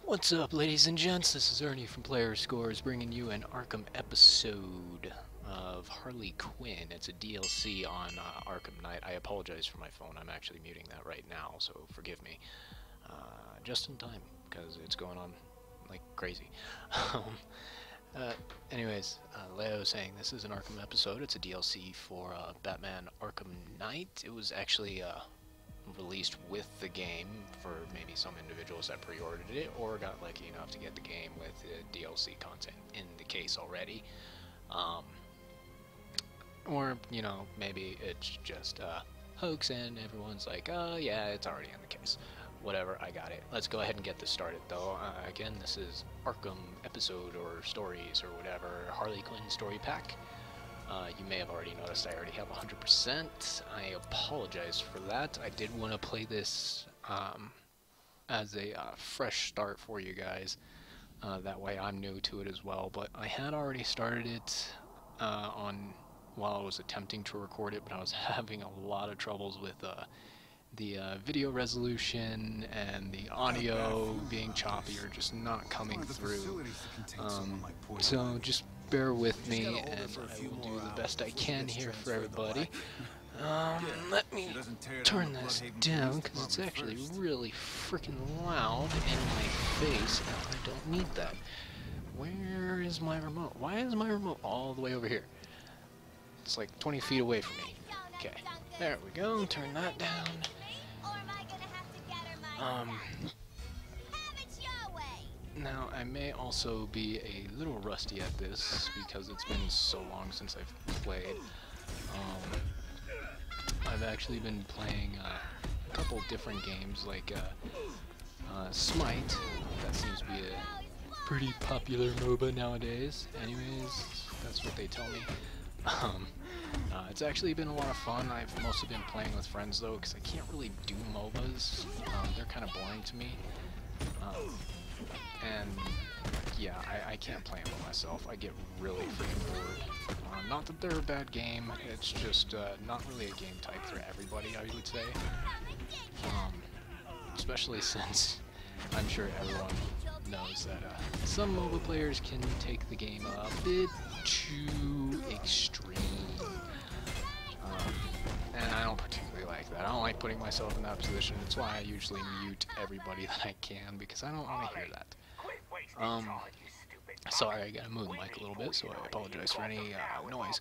What's up, ladies and gents? This is Ernie from Player Scores, bringing you an Arkham episode of Harley Quinn. It's a DLC on Arkham Knight. I apologize for my phone. I'm actually muting that right now, so forgive me. Just in time, because it's going on like crazy. Anyways, Leo was saying this is an Arkham episode. It's a DLC for Batman Arkham Knight. It was actually released with the game for maybe some individuals that pre-ordered it or got lucky enough to get the game with the DLC content in the case already. Or, you know, maybe it's just a hoax and everyone's like, oh yeah, it's already in the case. Whatever, I got it. Let's go ahead and get this started though. Again, this is Arkham Episode or Stories or whatever, Harley Quinn Story Pack. You may have already noticed I already have 100%. I apologize for that. I did want to play this as a fresh start for you guys. That way I'm new to it as well. But I had already started it while I was attempting to record it, but I was having a lot of troubles with the video resolution and the audio being choppy or just not coming through. So just bear with me, and I will do the best I can here for everybody. Let me turn this down, because it's actually really freaking loud in my face, and I don't need that. Where is my remote? Why is my remote all the way over here? It's like 20 feet away from me. Okay, there we go, turn that down. Now, I may also be a little rusty at this because it's been so long since I've played. I've actually been playing a couple different games like Smite. That seems to be a pretty popular MOBA nowadays. Anyways, that's what they tell me. It's actually been a lot of fun. I've mostly been playing with friends though, because I can't really do MOBAs. They're kind of boring to me. And yeah, I can't play them by myself. I get really freaking bored. Not that they're a bad game, it's just not really a game type for everybody, I would say. Especially since I'm sure everyone knows that some MOBA players can take the game a bit too extreme. And I don't particularly like that. I don't like putting myself in that position. That's why I usually mute everybody that I can, because I don't want to hear that. Sorry, I gotta move the mic a little bit, so I apologize for any noise.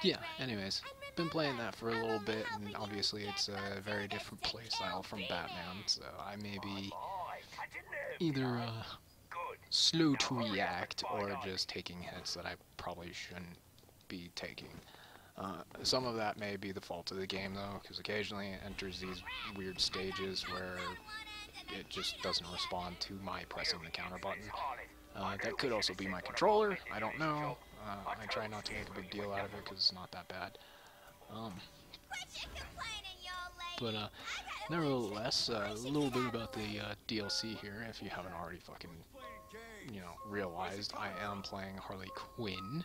Yeah, anyways, been playing that for a little bit, and obviously it's a very different playstyle from Batman, so I may be either slow to react or just taking hits that I probably shouldn't be taking. Some of that may be the fault of the game though, because occasionally it enters these weird stages where it just doesn't respond to my pressing the counter button. That could also be my controller, I don't know. I try not to make a big deal out of it because it's not that bad. But nevertheless, a little bit about the DLC here, if you haven't already fucking, you know, realized. I am playing Harley Quinn.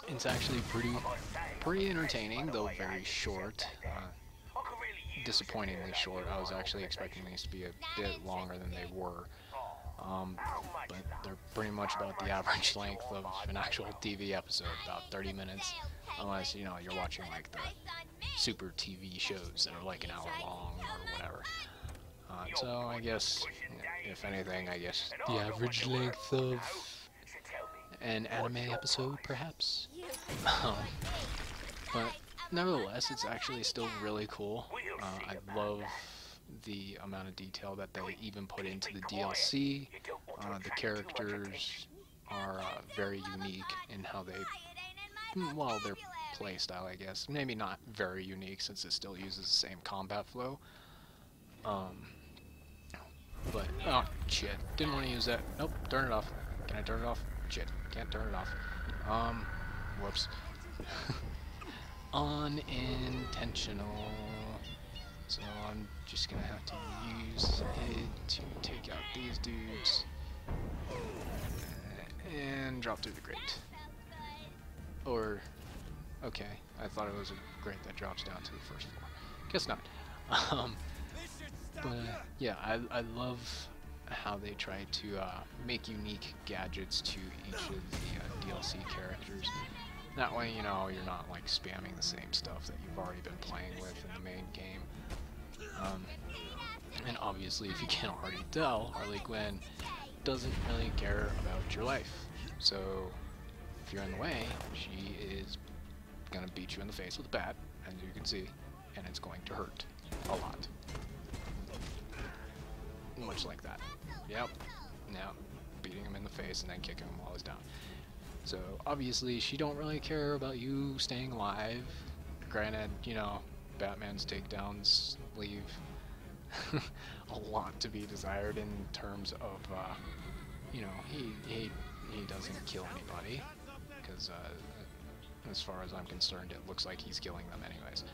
It's actually pretty entertaining, though very short. Disappointingly short. I was actually expecting these to be a bit longer than they were. But they're pretty much about the average length of an actual TV episode, about 30 minutes, unless, you know, you're watching like the super TV shows that are like an hour long or whatever. So I guess, if anything, I guess the average length of an anime episode, perhaps. But nevertheless, it's actually still really cool. I love the amount of detail that they even put into the DLC. The characters are very unique in how they, well, their playstyle, I guess. Maybe not very unique since it still uses the same combat flow. But, oh, shit. Didn't want to use that. Nope, turn it off. Can I turn it off? Shit, can't turn it off. Whoops. Unintentional. So I'm just gonna have to use it to take out these dudes. And drop through the grate. Or, okay, I thought it was a grate that drops down to the first floor. Guess not. Um, but yeah, I love how they try to make unique gadgets to each of the DLC characters. That way, you know, you're not like spamming the same stuff that you've already been playing with in the main game. And obviously, if you can't already tell, Harley Quinn doesn't really care about your life. So if you're in the way, she is gonna beat you in the face with a bat, as you can see, and it's going to hurt a lot. Much like that. Yep. Now, beating him in the face and then kicking him while he's down. So obviously, she don't really care about you staying alive. Granted, you know, Batman's takedowns leave a lot to be desired in terms of, you know, he doesn't kill anybody, because as far as I'm concerned, it looks like he's killing them anyways.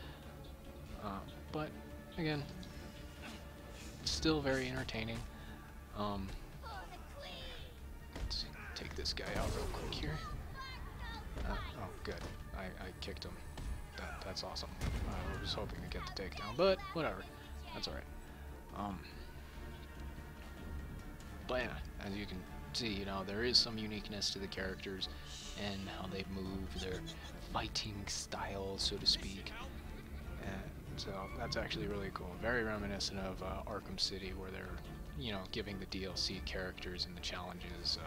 But again, still very entertaining. Let's take this guy out real quick here. Oh, good. I kicked him. That's awesome. I was hoping to get the takedown, but whatever. That's alright. But yeah, as you can see, you know, there is some uniqueness to the characters and how they move, their fighting style, so to speak. And so that's actually really cool. Very reminiscent of Arkham City, where they're, you know, giving the DLC characters and the challenges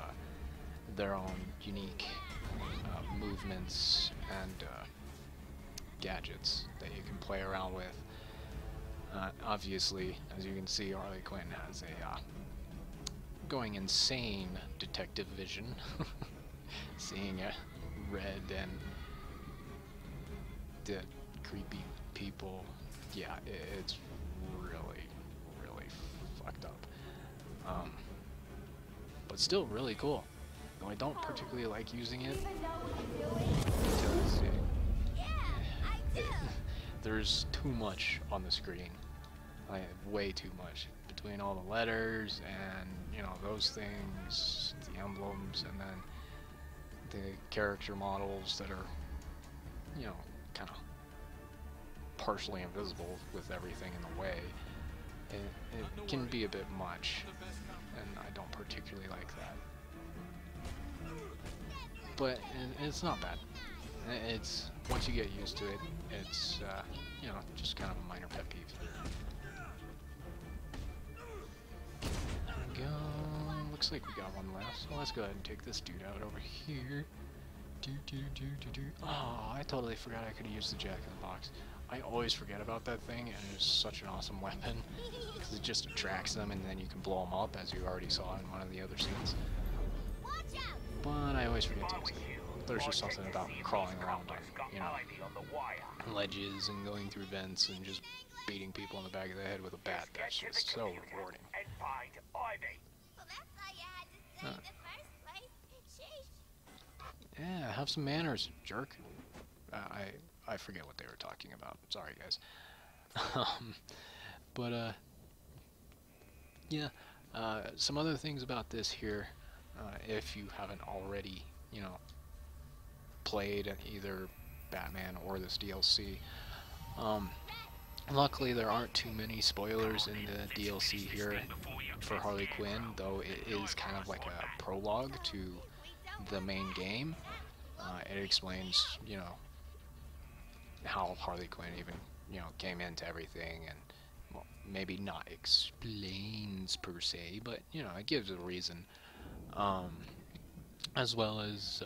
their own unique movements and gadgets that you can play around with. Obviously, as you can see, Harley Quinn has a going insane detective vision, seeing red and the creepy people. Yeah, it's really, really fucked up. But still really cool. Though I don't particularly like using it because there's too much on the screen. Way too much. Between all the letters and, you know, those things, the emblems, and then the character models that are, you know, kind of partially invisible with everything in the way. It can be a bit much, and I don't particularly like that. But it's not bad. It's, once you get used to it, it's, you know, just kind of a minor pet peeve. There we go. Looks like we got one left, so let's go ahead and take this dude out over here. Oh, I totally forgot I could have used the Jack in the Box. I always forget about that thing, and it's such an awesome weapon, because it just attracts them, and then you can blow them up, as you already saw in one of the other scenes. But I always forget to use it. There's just something about crawling around on, you know, ledges and going through vents and just beating people in the back of the head with a bat. That's just so rewarding. Yeah, have some manners, jerk. I forget what they were talking about. Sorry, guys. Yeah. Some other things about this here, if you haven't already, you know, played either Batman or this DLC. Luckily, there aren't too many spoilers in the DLC here for Harley Quinn, though it is kind of like a prologue to the main game. It explains, you know, how Harley Quinn even, you know, came into everything, and, well, maybe not explains per se, but, you know, it gives a reason, as well as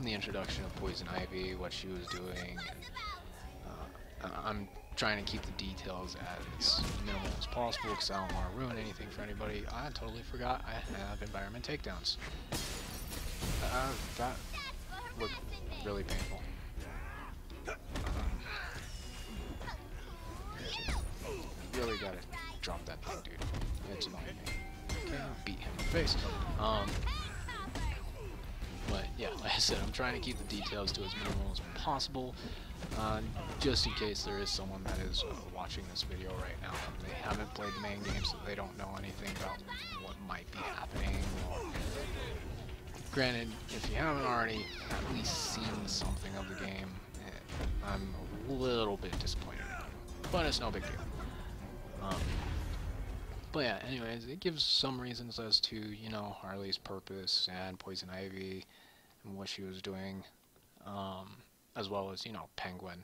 the introduction of Poison Ivy, what she was doing, and I'm trying to keep the details as minimal as possible because I don't want to ruin anything for anybody. I totally forgot I have environment takedowns. That looked really painful. Really gotta drop that thing, dude. It's annoying me. Okay, I'll beat him in the face. But yeah, like I said, I'm trying to keep the details to as minimal as possible, just in case there is someone that is watching this video right now and they haven't played the main game, so they don't know anything about what might be happening. Or, granted, if you haven't already at least seen something of the game, I'm a little bit disappointed in it, but it's no big deal. Um, but yeah, anyways, it gives some reasons as to, you know, Harley's purpose and Poison Ivy and what she was doing, as well as, you know, Penguin,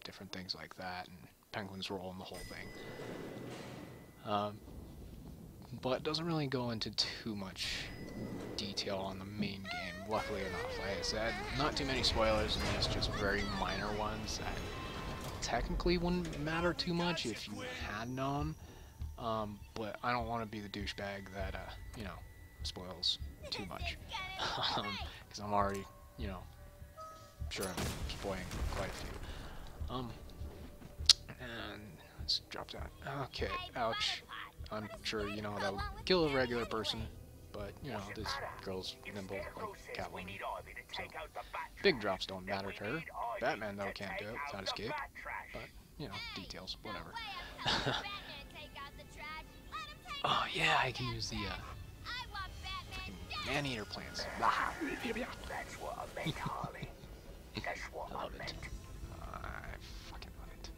different things like that, and Penguin's role in the whole thing. But it doesn't really go into too much detail on the main game, luckily enough. Like I said, not too many spoilers, and it's just very minor ones that technically wouldn't matter too much if you had known. But I don't want to be the douchebag that, you know, spoils too much. Because I'm already, you know, sure I'm spoiling quite a few. And let's drop that. Okay, ouch. I'm sure, you know, that would kill a regular person, but, you know, this girl's nimble like Catwoman. So, big drops don't matter to her. Batman, though, can't do it without escape. But, you know, details, whatever. Oh, yeah, I can use the, freaking man-eater plants. That's what I meant, Harley. That's what I love I meant. it. I fucking love it.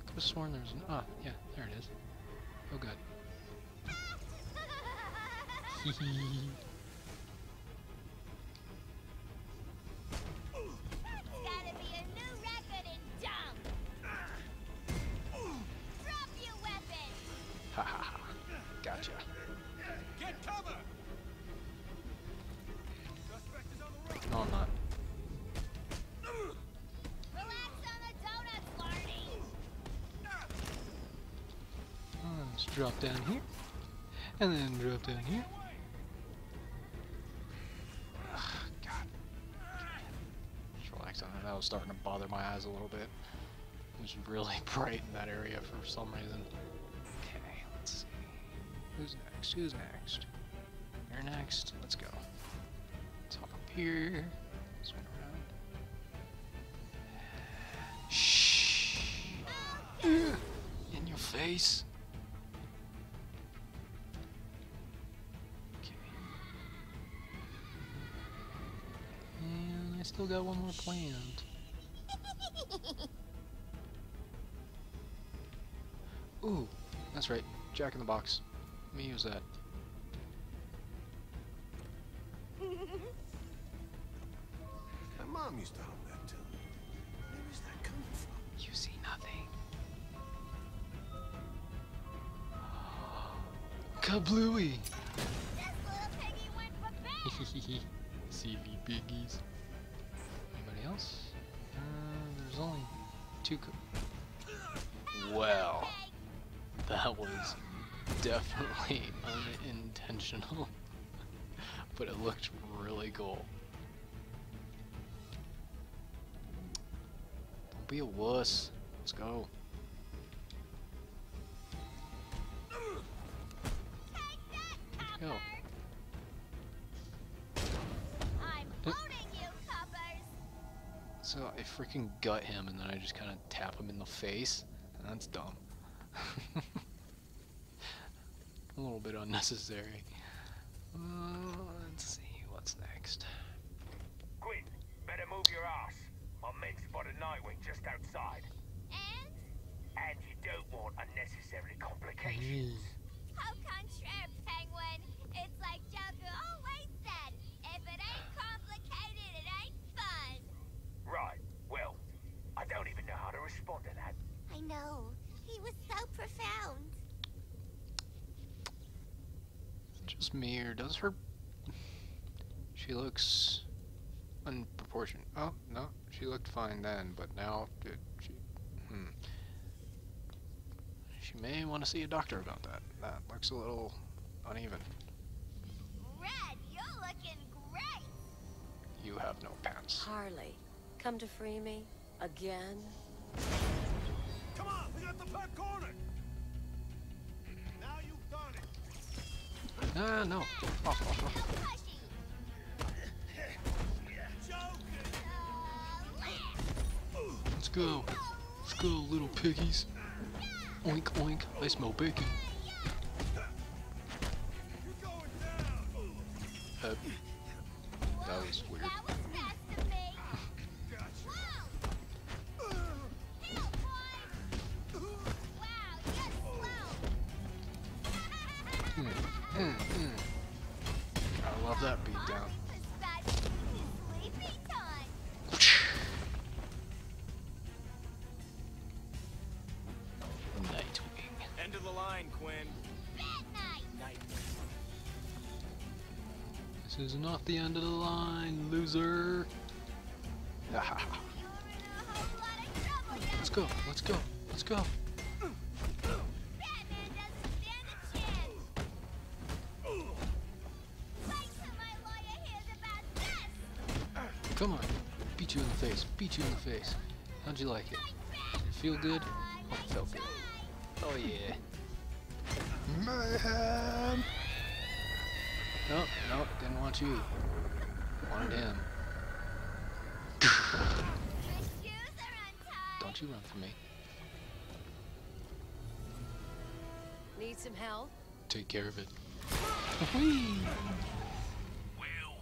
Could have sworn there was an... Ah, yeah, there it is. Oh, good. Hehe. Ha ha ha. Gotcha. Get cover! No, I'm not. Relax on the donuts, Marty. Let's drop down here. And then drop down here. Ugh, God. Just relax on that. That was starting to bother my eyes a little bit. It was really bright in that area for some reason. Okay, let's see. Who's next? Who's next? You're next. Let's go. Let's hop up here. Swing around. Shh. In your face. Okay. And I still got one more planned. Ooh, that's right. Jack in the Box. Let me use that. My mom used to hum that tune. Where is that coming from? You see nothing. Kablooey! This little piggy went for bed. CV piggies. Anybody else? There's only two. Well, that was definitely unintentional, but it looked really cool. Don't be a wuss. Let's go. Let's go. I'm owning you, coppers. So I freaking gut him and then I just kind of tap him in the face. That's dumb. A little bit unnecessary. Let's see, what's next? Quinn, better move your ass. My men spotted Nightwing just outside. And you don't want unnecessary complications. How contraire, Penguin? It's like Joker always said, if it ain't complicated, it ain't fun. Right, well, I don't even know how to respond to that. I know. He was so profound. Just me, or does her... She looks unproportionate. Oh, no, she looked fine then, but now, she... She may want to see a doctor about that. That looks a little uneven. Red, you're looking great. You have no pants. Harley, come to free me? Again? Come on, we got the back corner. Now you've done it. No. Off. Pushy. Let's go. Let's go, little piggies. Oink, oink. I smell bacon. You're going down. That was weird. That was fast of me. I love that beatdown. Sleepy time. Nightwing. End of the line, Quinn. Bad night. Night. This is not the end of the line, loser. You're in a whole lot of trouble, young Let's go, let's go, let's go. Batman doesn't stand a chance. Wait till my lawyer hears about this. Come on. Beat you in the face, beat you in the face. How'd you like it? Did it feel good? Oh, it felt good. Oh yeah. Mayhem! Nope, nope, didn't want you. Wanted him. My shoes are untied. Don't you run from me. Need some help? Take care of it. Whee! Well,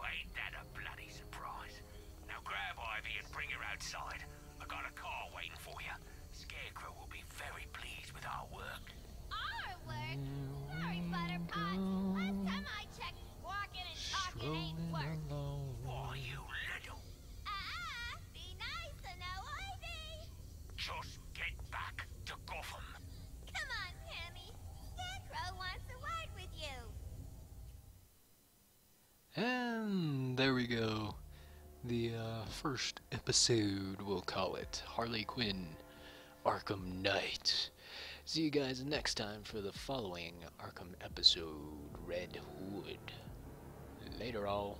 ain't that a bloody surprise? Now grab Ivy and bring her outside. I got a car waiting for you. Scarecrow will be very pleased with our work. Our work? Sorry, Butterpot. Last time I checked, walking and talking ain't work. Why, you little... Be nice and no Ivy. Just get back to Gotham. Come on, Tammy. Scarecrow wants a word with you. And there we go. The first episode, we'll call it. Harley Quinn, Arkham Knight. See you guys next time for the following Arkham episode, Red Hood. Later all.